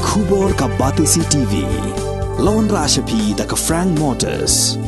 Khubor ka Batisi TV. Lawan Rashapi da ka Frank Motors.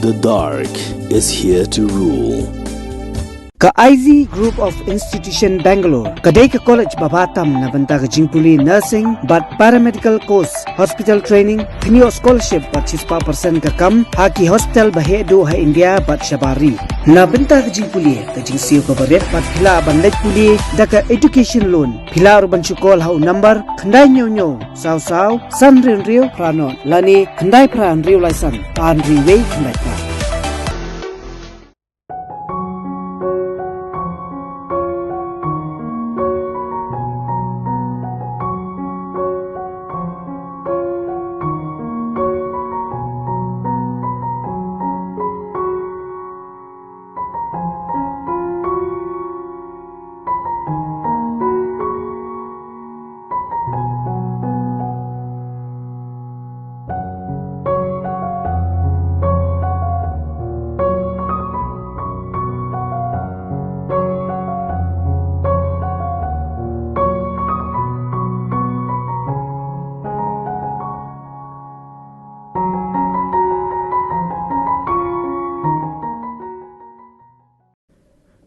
The dark is here to rule. Ka IZ Group of Institution Bangalore, kadai ka college babatam na banta ka jingpuli nursing but paramedical course, hospital training, thinio scholarship but 6% ka kam, haki hospital bahedo ha India but shabari. Na banta ka jingpuli, ka jingsiyo ka baret but pila bandaj puli, da ka education loan, pila urban chukol ha number, khandai nyo, saw, san rin pranon, lani khandai pran rio laisan, an riway khandai pran.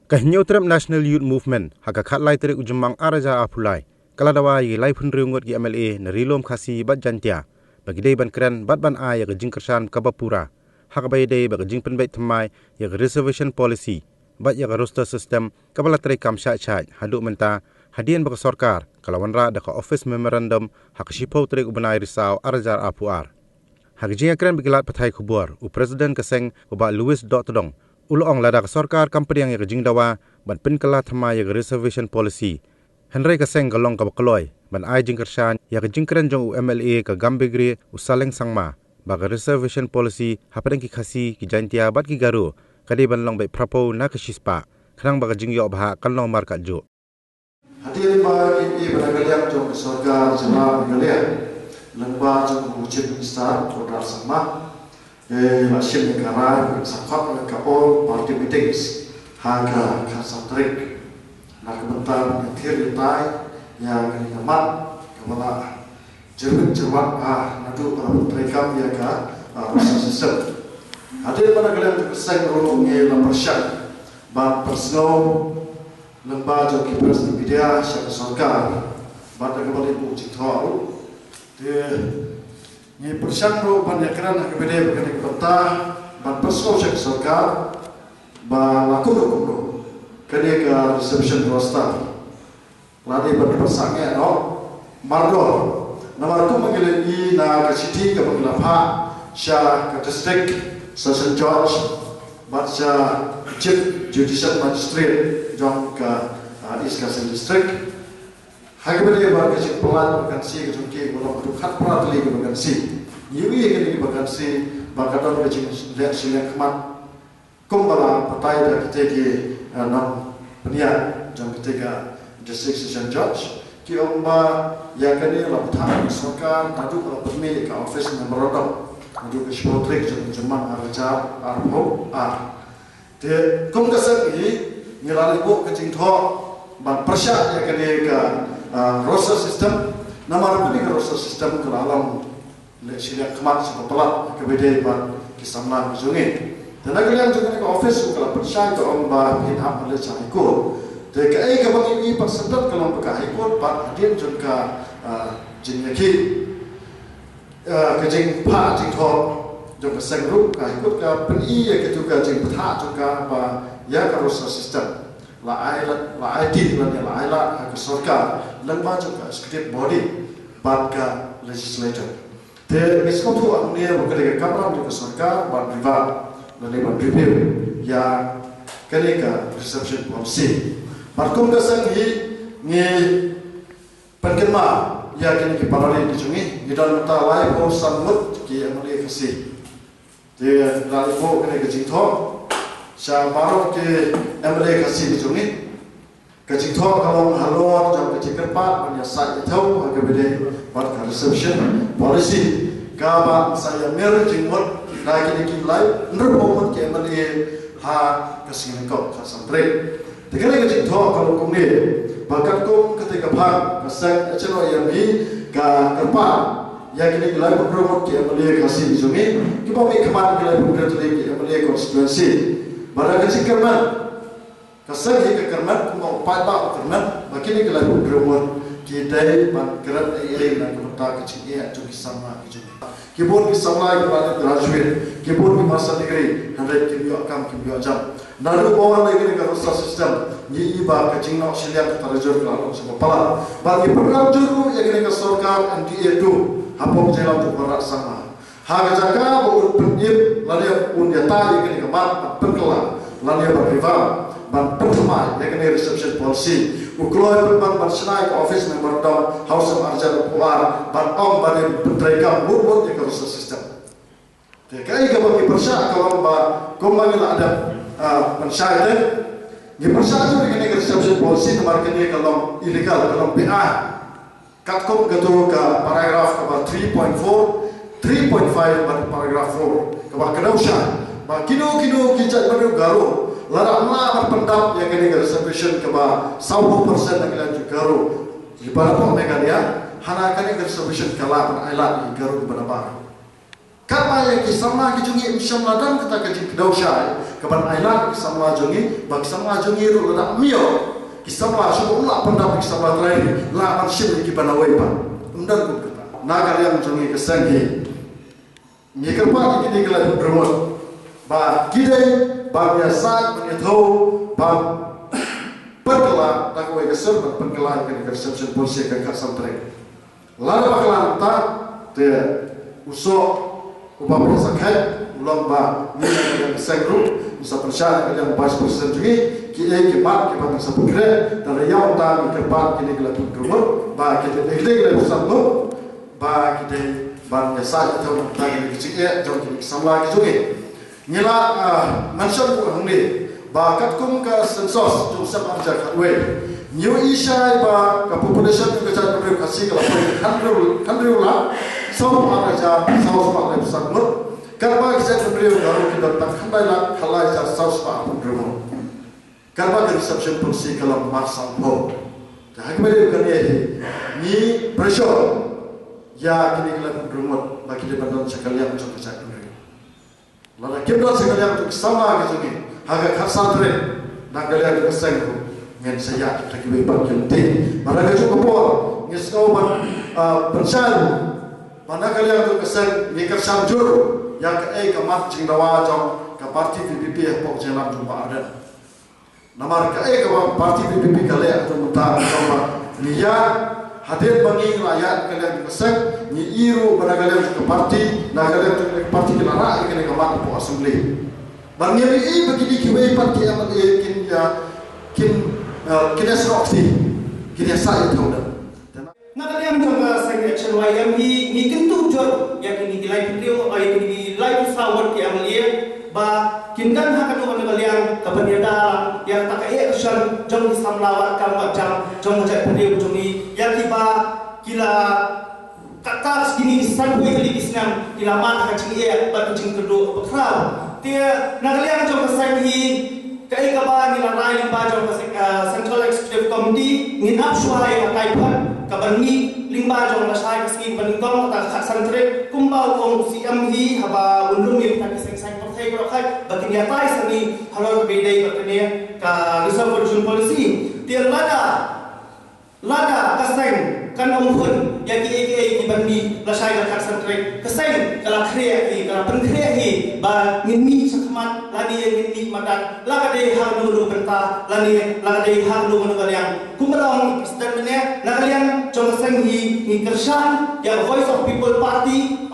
Kahinyo Trump National Youth Movement haka khatlai tere ujumang araja apulai kaladawa ye lai phun riungot gi MLA na rilom khasi bat jantia bagi dei ban kran bat ban a ya jing kersan kabapura haka bai dei bagi jing penbai thamai ya reservation policy bat ya roster system kabala tere kam sha hadu menta hadian bagi sarkar kalawan ra da ka office memorandum haka shipau tere ubanai risau araja apuar haka jing kran bigilat pathai khubur u president kaseng uba Louis Dotodong ulong lada ka sarkar company yang jing dawa ban pin kala thama ya reservation policy Henry kaseng galong ka bakloi ban ai jing kersan ya jing kran jong MLA ka gambegri usaleng sangma ba reservation policy hapadeng ki khasi ki jantia bat ki garu kadi ban long bai prapo na ka shispa khrang ba jing yo bha kalong mar ka jo hadir ba ki banagaliam jong sarkar jama galia lengba jong ucip star kodar sangma Masyil negara sakap ke all party meetings harga kasatrik nak bentar akhir letai yang nyaman kemana jerman nadu mereka ya ka proses sistem hadir pada kalian keseng rolongnya la persyak ba personal lemba jo kipers di media syak sarkar pada kembali bu cithau ni persang ro banyak kerana kepada berkena kota ban perso syak sarkar ba laku kene ka reception roster lari ban persangnya no margo nama tu manggil i na ka city ka pengelapa sya ka district session judge ba sya chief judicial magistrate jong ka East Coast district Hagabadi bagai pelan vakansi kecuali kalau untuk hak peratli vakansi, yui yang vakansi bakadan kecil lihat silang kemat, kumbala patai dah kita ke non peniak jam ketiga district session judge, ki omba yang kini laptang sarkar tadu kalau permi ke office memorandum untuk spotrik jemang araja arbo de kumkasan ini nilai buku kecil thok ban persyak yang kini ke roster system nama rupanya ke roster system ke dalam leksinya kemat sepelat kebedai ban kisamlan berjungi dan agar juga ke office kalau percaya ke omba pinham oleh cahikut dan ke bang ini persentat kalau buka hikut ban hadir juga jenyaki kejeng pa jeng thok juga sengrup kahikut ke peni ya juga jeng petha juga ba ya ke roster system la ID la ke sarkar lengba juga executive body bat ka legislature te misko tu amne bukade ka kamram juga sarkar bat rival le ban review ya kene ka reception policy markum ka sang hi nge penkema ya kene ki parali dijungi idan ta lai ko samut ki amle kasi te lai ko kene ka jingtho sya baru ke MLA kasih dijungi kecik thok kalau halor jam kecik kerpat menyasai tahu harga beda buat reception policy kaba saya mer jingmot lagi dikit lai nrupomot ke MLA ha kasih kau kasantri Tekan lagi cik thok kalau kum ni, bakat kum ketika bahag kasang acelo yang ni ka kerpa, yang kini kelai berpromot ki amalia kasih jungi, kita mai kemat kelai berpromot ki amalia konstituensi. Barang kecik kerman, kasang hingga kerman kum empat tak kerman, makini kelai berpromot kita bangkeran nak kemudian kecik jungi sama jungi. Kibun ki samlai kepada graduate, kibun ki masa degree, hendak kimio kam kimio jam. Nalu bawa lagi dengan usaha sistem, ni iba kecing nak silian terjun kalau semua pala. Bagi program juru yang dengan sorkar NDA tu, hapok jalan tu berat sama. Harga jaga baru penyip, lalu pun dia tadi dengan kemat perkelan, lalu berrival, ban pertama yang dengan reception policy. Ukloi perban bersenai ke office member down House of Arjana Puar, ban om ban berterikam murmur yang usaha sistem. Tekai kalau dipercaya kalau kembali ada pensyaitan, dipercaya juga dengan reception policy nomor kini kalau illegal kalau PA, katkom ketua ke paragraf ke 3.4, 3.5 pada paragraf 4 ke kedausah, kino kijat baru garu. Larang lah berpendap yang kini reservation keba 10% yang kalian juga garu. Di pada pun mereka dia, hana kini reservation kalah penailat di garu kepada baru. Kapa yang kisama kijungi misyam ladang kita kejing kedausai kepada ailat kisama jungi, bagi kisama jungi itu ladak mio. Kisama sudah ulah pendap kisama terakhir, lah manusia lagi banawai pak. Undang pun kita. Naga yang jungi kesengi. Ni kerpa kita kalian berumur. Ba kidai bang yasak menyetau bang perkelah tak kau keser perkelah kini reception polisi ke kasam trek. Lalu bakalan tak dia usok upah bersakai ulang ba ni yang segru bisa percaya yang vice president juga kita kemat kita bisa bergerak dan yang utama kepat kini kita berumur ba kita kita bersama ba kita bang yasak atau bang kecil jauh kini samla juga. Nila mention ko hangni ba katkum ka census jo sam arja khatwe new isha ba ka population ka chat ko kasi ka 100 la so araja south ba le sakmo karba ka chat ko garu ki tak khandai la khalai cha south ba ko karba ka reception policy kala marsam ho ta hakmere ka ni pressure ya kini kala ko ba ki de bandan chakaliam cho ka chat Lalu kita sekalian untuk sama gitu ni, harga khasat re, nak kalian untuk sengku, ngen saya kita kibui panjang ti, mana kita cukup ngesau percaya, mana kalian untuk seng nikah samjur, yang ke kemat cingdawa jom ke parti PPP pok jalan jumpa ada, nama ke parti PPP kalian untuk mutar jumpa niat hadir bagi rakyat kalian kesek ni iru pada kalian ke parti nak kalian ke parti kelara kalian ke mak po assembly bang ni begini kiwei parti amat kin esrokti kin saya tahu dah nak kalian juga section YM ni tentu jor yang ini nilai video atau yang ini nilai pesawat yang dia ba kindan hakan orang kalian kebenaran yang tak kaya kesan jom disamlawat kan macam jom macam video joni yang tiba kila kata segini disanhui kali kisnam ilaman kacing ia batu cing kedua berkau dia nak kalian jom kesangi kaya kabar nila rai limba jom Central Executive Committee ngin apsuai kaipan kabarni limba jom nasai kesini peningkong kata khas santre kumbau kong CMI haba undung yang tak diseng-seng pertai berokai bagi niatai seni halal bedai bertanya ke reserve policy dia lada kaseng kan omhun yang di bandi lasai ke santre kaseng kalau kreatif kalau penkreatif ba ngini sakmat lani yang ngini madan lagade hang dulu benta lani lagade hang dulu yang kumrong presiden menye kalian jom senghi ni kersan yang voice of people party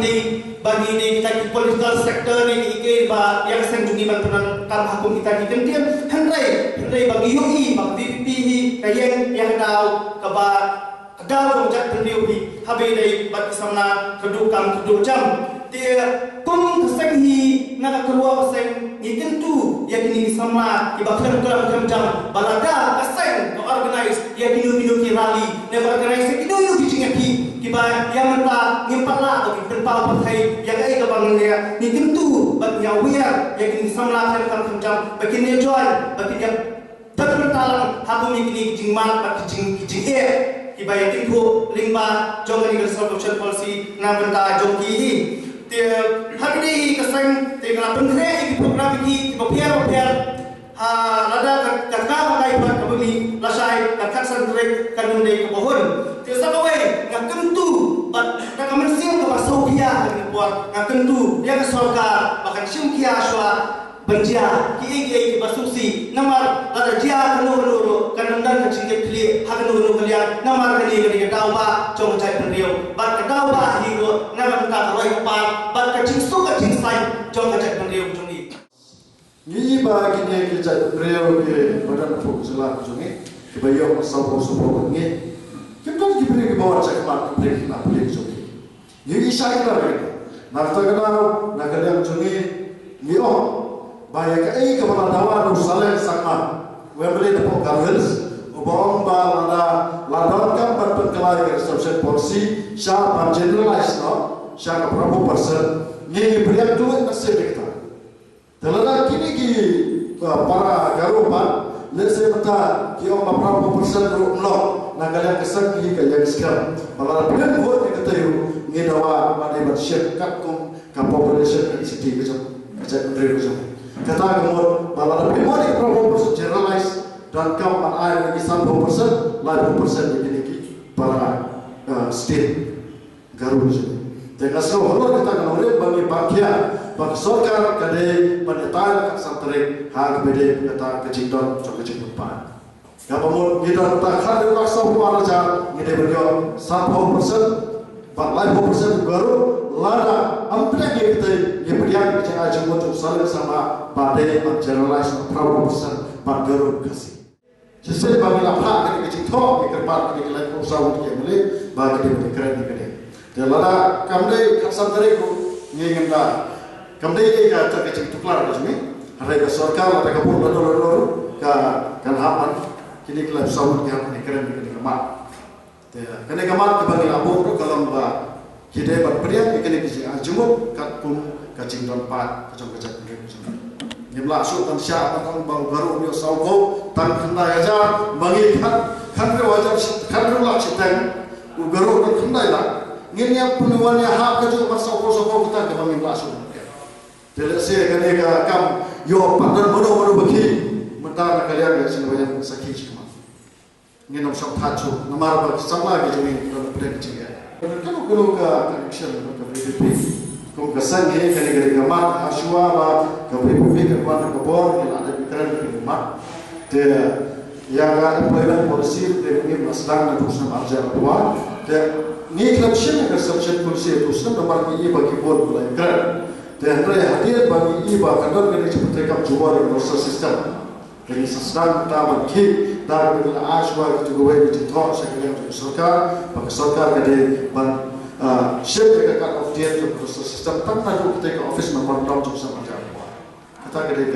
dei bagi kita political sector ni ike ba yang seng jungi ban penan kam hakum kita dikentian hendrai bagi UI bagi PPP kayen yang dau kaba kadal jat beliau di habe dei bagi samna kedukam jam dia kum senghi nak keluar seng ni tentu yang ini sama ibakkan dalam jam balada kaseng to organize ya binu rally never organize itu dicingaki kiba yang mentah ngempatlah atau berpau partai yang ai ke bangnya ni tentu bagi aware yang ini sama dalam jam bagi dia join bagi dia talang habu mi kini kijing mat at kijing e kibaya tingko lingba jong ni social policy na benta jong ki te hagdi kasang te kala pentre ki program ki bapiar ha lada katka kai pat kabumi lasai katak santre kanun dei pohon te sakawe ngakentu bat nakamersiam ka sokia ni buat ngakentu dia ke sorka bahkan simkia swa benjia ki basusi namar lada dia kanu kanundan kecingke pili hakanu kalian namar kali dawa jong cai penriau bat dawa higo namar ta roi pa bat kacing su kacing sai jong cai penriau jong Ni bagi ni kita beliau ke badan fokus lah jungi, kebayang masuk ni. Kita diberi ke bawah cakap beri nak beli jungi. Ni isai lah ni. Nak terkenal nak kalian jungi ni bayar ke kepala dawa nusalah sama. Wembeli dapur gawils, ubah ladangkan berpengelai ke social policy, siapa generalize siapa berapa persen. Ni beriak duit nasib kita. Dalam kini para garupan, lesai mata kiong beberapa persen rumlo, nagalan kesak ki kaya sekarang. Malah bila buat ni kata you, ni dawa mana bersiap kum population density macam menteri macam. Kata kemudian malah bila buat ni beberapa persen generalize dan kau mana lagi 30%, lagi 20% ini ki para state garupan. Dengan seluruh kita kemudian bagi bagian bagi sorkar kadai penetapan santri hak beda kata kecindon cok kecindon pan. Kamu kita tak ada raksa puara jar kita beriau 40%, 40% baru lada hampir kita beriau kita cuma saling sama badai generalize 40% baru kasih. Sesuai bagi lapar kita kecindon kita kerpat kita lagi usaha kita boleh bagi dia keren kita. Dalam kami santri ku ingin dah kami ini kata kecil tukar di sini. Hari sorkar ada kabur lalu kan haman kini kelab sahut yang keren di kemat. Kene kemat kebagi labung kalau kita berperiak kini kecil jumuk kat pun kacing don pat kacang kering. Ni belasuk dan siapa kan baru ni sauko tan kena aja bagi kan wajar kan rulak citeng ugaru dan kena lah. Ini yang penuannya hak kecil masuk kita ke bagi belasuk. Jadi saya kena kam yo pandan bodoh bagi mentara kalian yang sebenarnya sakit cuma. Ini nom sok tacu, nomor bagi sama lagi jadi dalam bidang kecil. Kalau ke connection ke PDP, kalau kesan ini kena gamat asua ke PDP ke mana ke bor yang ada pikiran ke gamat. Dia yang ada employment policy dia ini sedang terus mengajar tua. Dia ni connection ke subject policy terus nomor ini bagi bor mulai keren. Dan hadir bagi iba kadang kena seperti kam jual di proses sistem. Jadi sedang kita bagi dan bila aswa itu juga wajib ditok sekalian untuk sorkar, bagi sorkar kena ship ke kat of dia untuk proses sistem. Tanpa itu kita ke office memang down juga sama macam. Kata kena